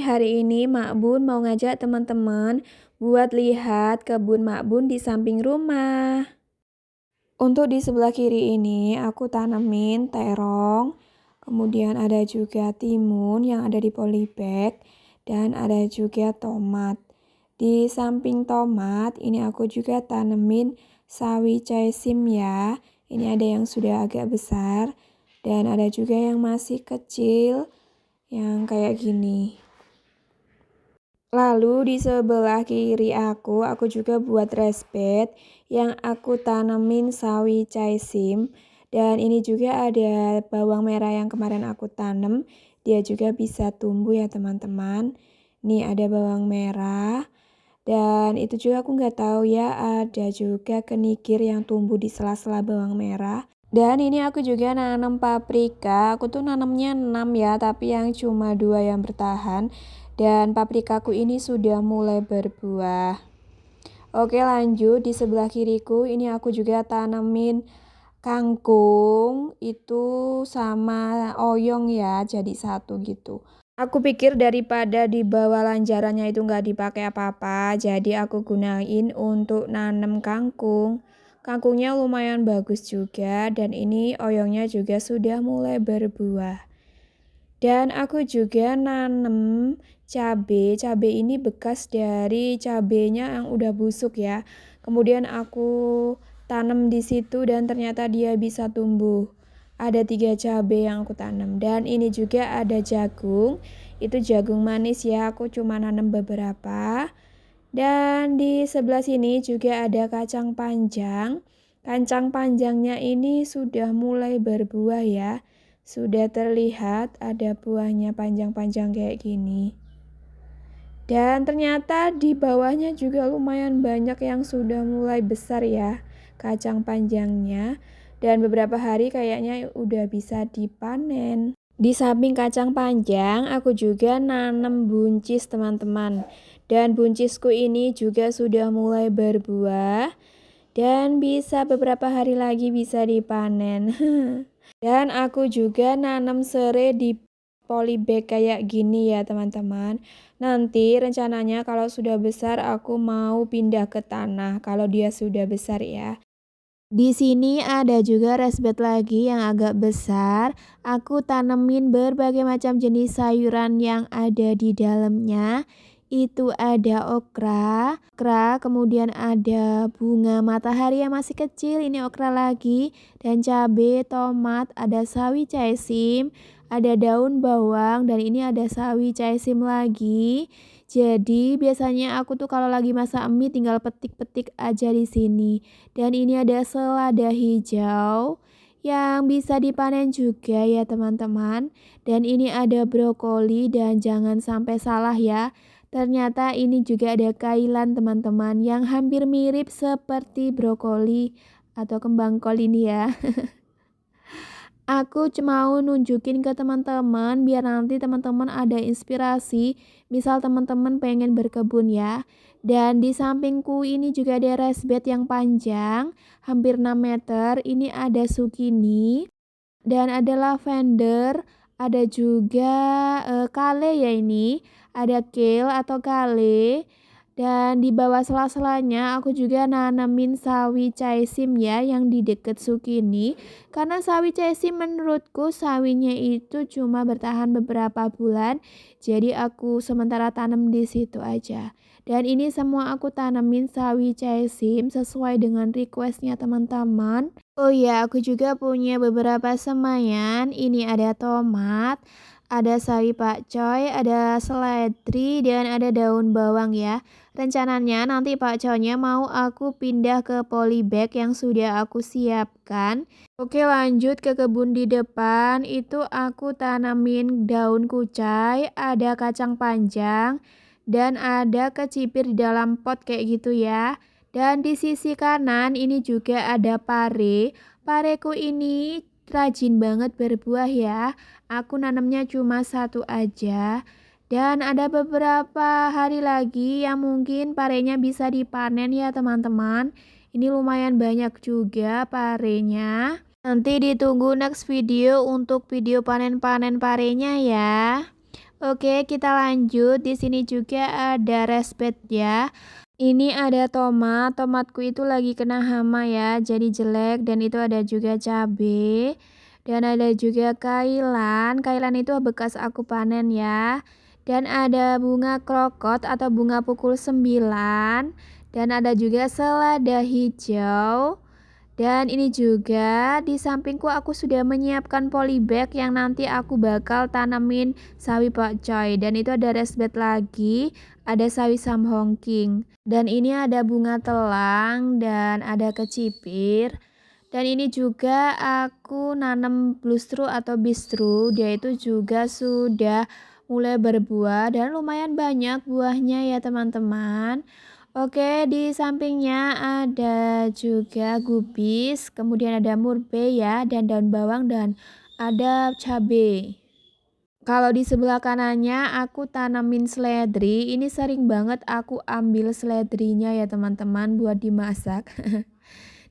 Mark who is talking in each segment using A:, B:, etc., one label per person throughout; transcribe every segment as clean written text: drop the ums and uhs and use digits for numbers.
A: hari ini Mak Bun mau ngajak teman-teman buat lihat kebun Mak Bun di samping rumah. Untuk di sebelah kiri ini aku tanemin terong, kemudian ada juga timun yang ada di polybag, dan ada juga tomat. Di samping tomat ini aku juga tanemin sawi caisim ya. Ini ada yang sudah agak besar dan ada juga yang masih kecil yang kayak gini. Lalu di sebelah kiri aku juga buat raised bed yang aku tanemin sawi caisim. Dan ini juga ada bawang merah yang kemarin aku tanam. Dia juga bisa tumbuh ya teman-teman. Nih ada bawang merah. Dan itu juga aku nggak tahu ya, ada juga kenikir yang tumbuh di sela-sela bawang merah. Dan ini aku juga nanam paprika. Aku tuh nanamnya 6 ya, tapi yang cuma 2 yang bertahan. Dan paprikaku ini sudah mulai berbuah. Oke, lanjut di sebelah kiriku ini aku juga tanemin kangkung itu sama oyong ya, jadi satu gitu. Aku pikir daripada di bawah lanjarannya itu nggak dipakai apa-apa, jadi aku gunain untuk nanam kangkung. Kangkungnya lumayan bagus juga dan ini oyongnya juga sudah mulai berbuah. Dan aku juga nanam cabai. Cabai ini bekas dari cabainya yang udah busuk ya. Kemudian aku tanam di situ dan ternyata dia bisa tumbuh. Ada 3 cabai yang aku tanam. Dan ini juga ada jagung. Itu jagung manis ya. Aku cuma nanam beberapa. Dan di sebelah sini juga ada kacang panjang. Kacang panjangnya ini sudah mulai berbuah ya. Sudah terlihat ada buahnya panjang-panjang kayak gini. Dan ternyata di bawahnya juga lumayan banyak yang sudah mulai besar ya kacang panjangnya. Dan beberapa hari kayaknya udah bisa dipanen. Di samping kacang panjang aku juga nanam buncis teman-teman. Dan buncisku ini juga sudah mulai berbuah. Dan bisa beberapa hari lagi bisa dipanen. Dan aku juga nanam serai di polybag kayak gini ya teman-teman. Nanti rencananya kalau sudah besar aku mau pindah ke tanah kalau dia sudah besar ya. Di sini ada juga raised bed lagi yang agak besar. Aku tanemin berbagai macam jenis sayuran yang ada di dalamnya. Itu ada okra, kemudian ada bunga matahari yang masih kecil, ini okra lagi, dan cabai, tomat, ada sawi caisim, ada daun bawang, dan ini ada sawi caisim lagi. Jadi biasanya aku tuh kalau lagi masak mie tinggal petik-petik aja di sini. Dan ini ada selada hijau yang bisa dipanen juga ya teman-teman. Dan ini ada brokoli dan jangan sampai salah ya. Ternyata ini juga ada kailan teman-teman yang hampir mirip seperti brokoli atau kembang kol ini ya. Aku cuma mau nunjukin ke teman-teman biar nanti teman-teman ada inspirasi. Misal teman-teman pengen berkebun ya. Dan di sampingku ini juga ada raised bed yang panjang, hampir 6 meter. Ini ada zucchini dan ada lavender, ada juga kale ya ini. Ada kale atau kale. Dan di bawah sela-selanya aku juga nanamin sawi caisim ya yang di deket zucchini. Karena sawi caisim menurutku sawinya itu cuma bertahan beberapa bulan. Jadi aku sementara tanam di situ aja. Dan ini semua aku tanemin sawi caisim sesuai dengan requestnya teman-teman. Oh iya, aku juga punya beberapa semayan. Ini ada tomat, ada sawi pakcoy, ada seledri, dan ada daun bawang ya. Rencananya nanti pakcoynya mau aku pindah ke polybag yang sudah aku siapkan. Oke, lanjut ke kebun di depan. Itu aku tanamin daun kucai, ada kacang panjang, dan ada kecipir di dalam pot kayak gitu ya. Dan di sisi kanan ini juga ada pare. Pareku ini rajin banget berbuah ya. Aku nanamnya cuma satu aja. Dan ada beberapa hari lagi yang mungkin parenya bisa dipanen ya teman-teman. Ini lumayan banyak juga parenya. Nanti ditunggu next video untuk video panen-panen parenya ya. Oke, kita lanjut. Di sini juga ada respect ya. Ini ada tomat. Tomatku itu lagi kena hama ya, jadi jelek dan itu ada juga cabe. Dan ada juga kailan. Kailan itu bekas aku panen ya. Dan ada bunga krokot atau bunga pukul 9. Dan ada juga selada hijau. Dan ini juga di sampingku aku sudah menyiapkan polybag yang nanti aku bakal tanamin sawi pakcoy. Dan itu ada resbed lagi, ada sawi samhongking. Dan ini ada bunga telang dan ada kecipir. Dan ini juga aku nanam bluestru atau bistru, dia itu juga sudah mulai berbuah dan lumayan banyak buahnya ya teman-teman. Oke, di sampingnya ada juga gubis, kemudian ada murbe ya, dan daun bawang dan ada cabai. Kalau di sebelah kanannya aku tanamin seledri, ini sering banget aku ambil seledrinya ya teman-teman buat dimasak.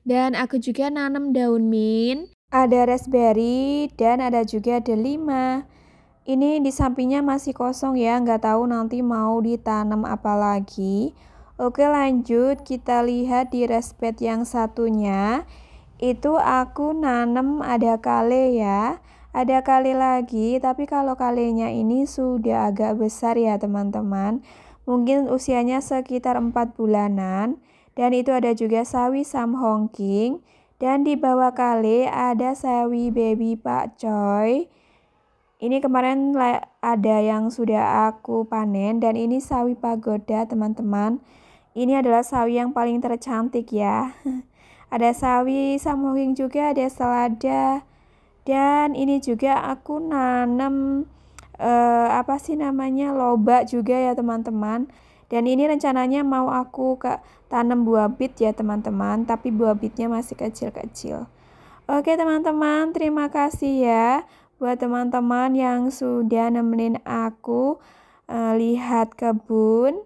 A: Dan aku juga nanam daun mint, ada raspberry dan ada juga delima. Ini di sampingnya masih kosong ya, nggak tahu nanti mau ditanam apa lagi. Oke lanjut, kita lihat di respect yang satunya. Itu aku nanam ada kale ya. Ada kale lagi, tapi kalau kalenya ini sudah agak besar ya teman-teman. Mungkin usianya sekitar 4 bulanan. Dan itu ada juga sawi samhongking. Dan di bawah kale ada sawi baby pakcoy. Ini kemarin ada yang sudah aku panen dan ini sawi pagoda teman-teman. Ini adalah sawi yang paling tercantik ya. Ada sawi samhongking juga, ada selada. Dan ini juga aku nanam apa sih namanya, lobak juga ya teman-teman. Dan ini rencananya mau aku tanam buah bit ya teman-teman, tapi buah bitnya masih kecil-kecil. Oke teman-teman, terima kasih ya buat teman-teman yang sudah nemenin aku lihat kebun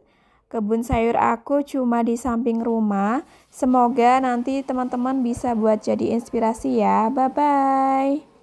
A: sayur aku cuma di samping rumah. Semoga nanti teman-teman bisa buat jadi inspirasi ya. Bye-bye.